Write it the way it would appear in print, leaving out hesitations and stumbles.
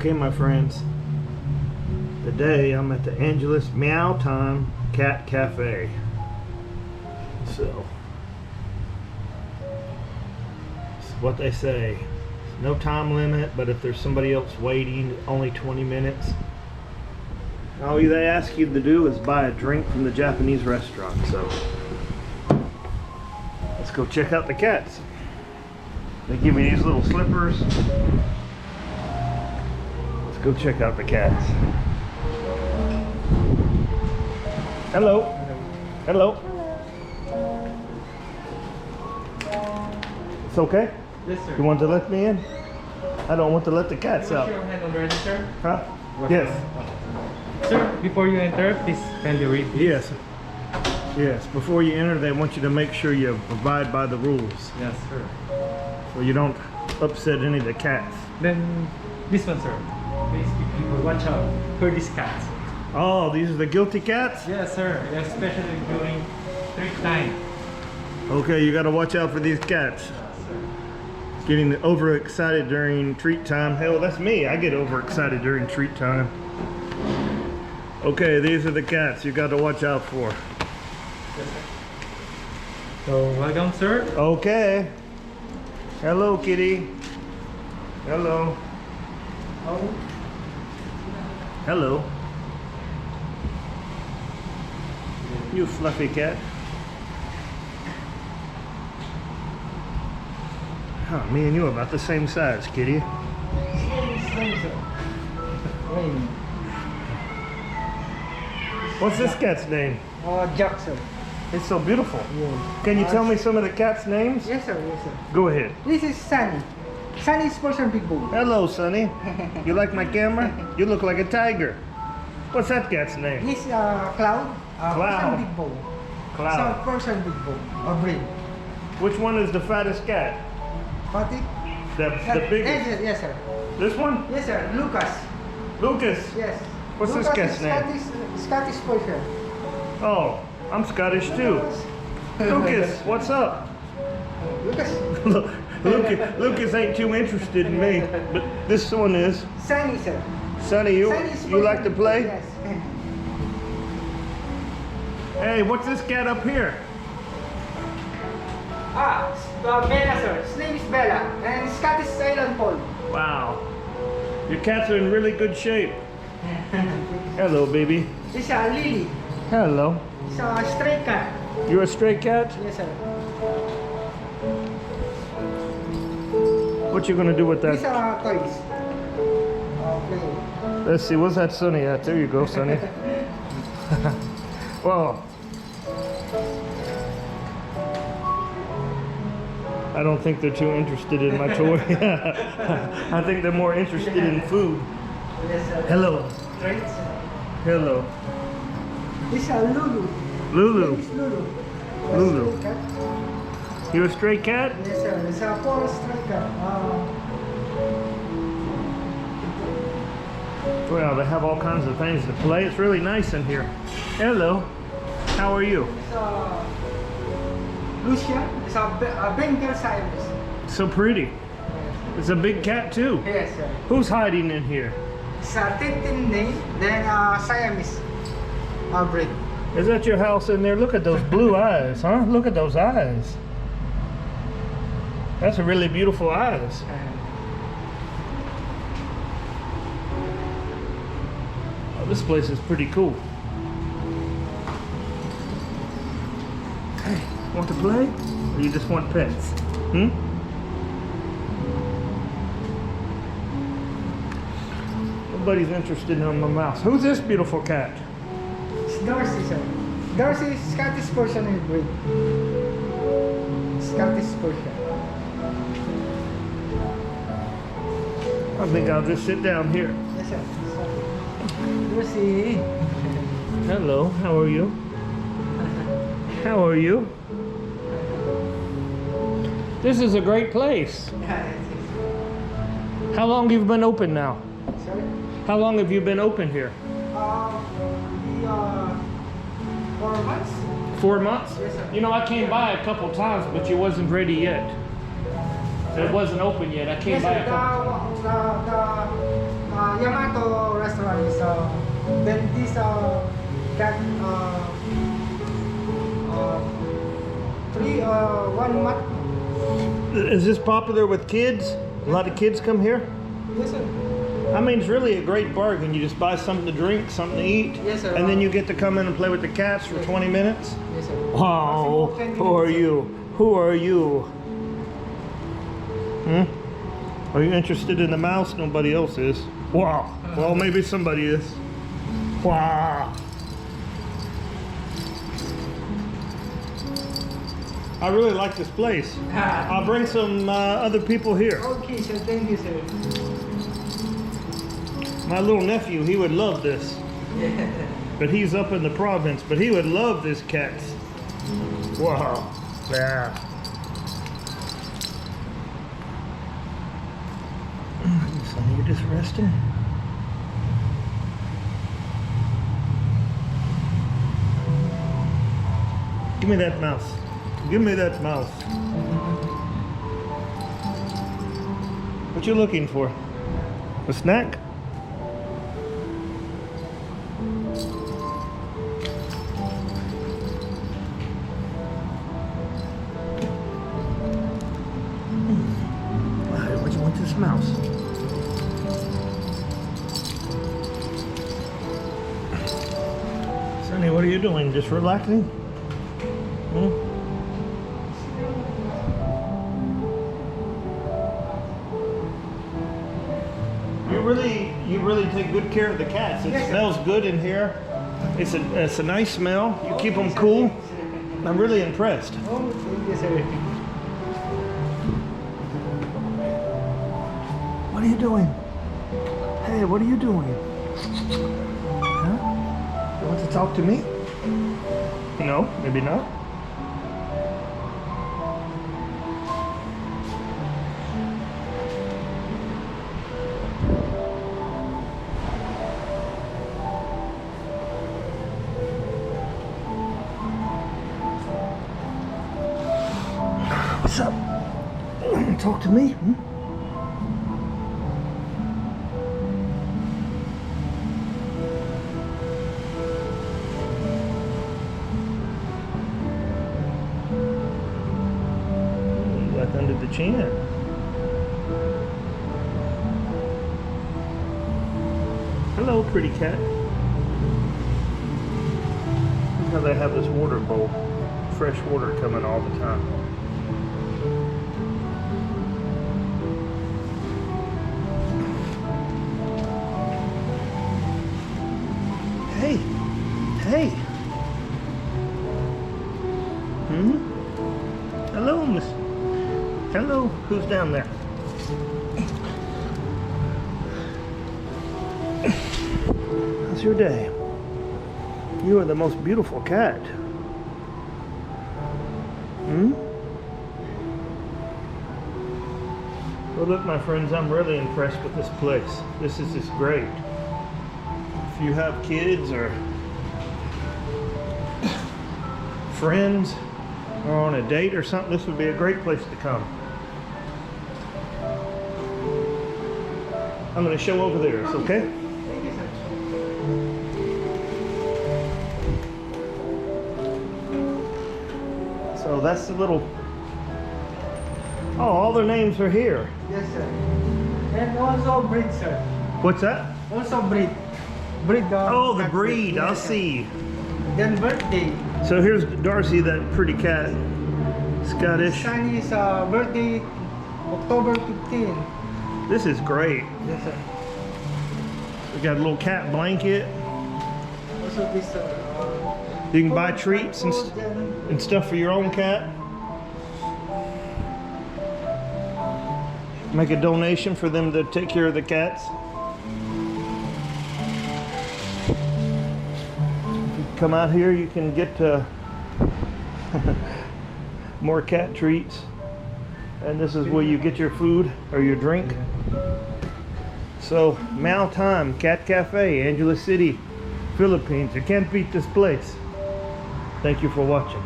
Okay, my friends. Today I'm at the Angeles Meow Time Cat Cafe. So, it's what they say. No time limit, but if there's somebody else waiting, only 20 minutes. All they ask you to do is buy a drink from the Japanese restaurant. So, let's go check out the cats. They give me these little slippers. Let's go check out the cats. Hello. Hello. It's okay? Yes, sir. You want to let me in? I don't want to let the cats out. Wash your hand already, sir? Huh? Wash Yes. Sir, before you enter, please kindly read this. Yes. Yes. Before you enter, they want you to make sure you abide by the rules. Yes, sir. So you don't upset any of the cats. Then, this one, sir. Please people watch out for these cats. Oh, these are the guilty cats? Yes, sir. Especially during treat time. Okay, you got to watch out for these cats. Getting overexcited during treat time. Hell, that's me. I get overexcited during treat time. Okay, these are the cats you got to watch out for. Yes, sir. So, welcome, sir. Okay. Hello, kitty. Hello. Oh. Hello. You fluffy cat. Huh, me and you are about the same size, kitty. What's this cat's name? Jackson. It's so beautiful. Yes. Can you tell me some of the cat's names? Yes, sir. Yes, sir. Go ahead. This is Sunny. Sunny is Persian Big Bull. Hello, Sonny. You like my camera? You look like a tiger. What's that cat's name? This Cloud. Cloud. Persian Big Bull. Cloud. So Persian Big Bull. Or breed. Which one is the fattest cat? Patty? The biggest? Yes, yes, sir. This one? Yes, sir. Lucas. Lucas. Yes. What's Lucas this cat's is name? Scottish Persian. Oh, I'm Scottish too. Lucas, what's up? Lucas. Look, Lucas ain't too interested in me, but this one is. Sunny, sir. Sonny, you Sunny is like to Persian. play? Yes. Hey, what's this cat up here? Bella, sir. His name is Bella. And Scottish Silent Paul. Wow. Your cats are in really good shape. Hello, baby. This is Lily. Hello. It's a stray cat. You're a stray cat? Yes, sir. What you gonna do with These that? are toys. Okay. Let's see, what's that Sonny at? There you go, Sonny. Well, I don't think they're too interested in my toy. I think they're more interested in food. Yes, sir. Hello. Traits. Hello. This is Lulu. Lulu. This is Lulu. Lulu. Stray cat. You a stray cat? Yes, sir. It's a poor stray cat. Well, they have all kinds of things to play. It's really nice in here. Hello. How are you? It's Lucia. It's a Bengal Siamese. So pretty. It's a big cat too. Yes, sir. Who's hiding in here? It's a Tintin name. Then Siamese breed. Is that your house in there? Look at those blue eyes, huh? Look at those eyes. That's a really beautiful eyes. Oh, this place is pretty cool. Hey, want to play? Or you just want pets? Hmm? Nobody's interested in my mouse. Who's this beautiful cat? It's Darcy, sir. Darcy is Scottish Persian breed. Scottish Persian. I think I'll just sit down here. Yes, sir. Darcy. Hello, how are you? How are you? This is a great place. How long have you been open now? Sorry? How long have you been open here? 4 months? 4 months? Yes, sir. You know, I came by a couple times, but you wasn't ready yet. It wasn't open yet. I came Yes, by sir. a couple. The Yamato restaurant is then this cat 1 month. Is this popular with kids? A lot of kids come here? Yes sir. I mean, it's really a great bargain. You just buy something to drink, something to eat, Yes, sir. and then you get to come in and play with the cats for 20 minutes. Yes sir. Wow, Maximum 10 who are minutes, you? Who are you? Are you interested in the mouse? Nobody else is. Wow. Well, maybe somebody is. Wow. I really like this place. I'll bring some other people here. Okay sir, thank you sir. My little nephew, he would love this. Yeah. But he's up in the province, but he would love this cat. Wow. Yeah. Sonny, you just resting? Give me that mouse. Give me that mouse. What you looking for? A snack? What do you want this mouse? Sonny, what are you doing? Just relaxing? You really take good care of the cats. It Yes, sir. smells good in here. It's a nice smell. You keep them cool. I'm really impressed. Oh, thank you sir. What are you doing? Hey, what are you doing? Huh? You want to talk to me? No, maybe not. What's up? Talk to me? Like under the chin. Hello, pretty cat. Look how they have this water bowl. Fresh water coming all the time. Hey, hey. Hello, Miss. Hello, who's down there? How's your day? You are the most beautiful cat. Well, look, my friends, I'm really impressed with this place. This is just great. If you have kids or friends or on a date or something, this would be a great place to come. I'm going to show over there, it's okay? Thank you sir. So that's the little... Oh, all their names are here. Yes sir. And also breed sir. What's that? Also breed. Breed Oh, the cat breed, I'll Yes, sir. see. Then birthday. So here's Darcy, that pretty cat. Scottish. Sunny's birthday October 15. This is great. Yes sir. We got a little cat blanket. Also this You can buy treats and stuff for your own cat. Make a donation for them to take care of the cats. If you come out here, you can get more cat treats. And this is where you get your food or your drink. So, Meow Time, Cat Cafe, Angeles City, Philippines. You can't beat this place. Thank you for watching.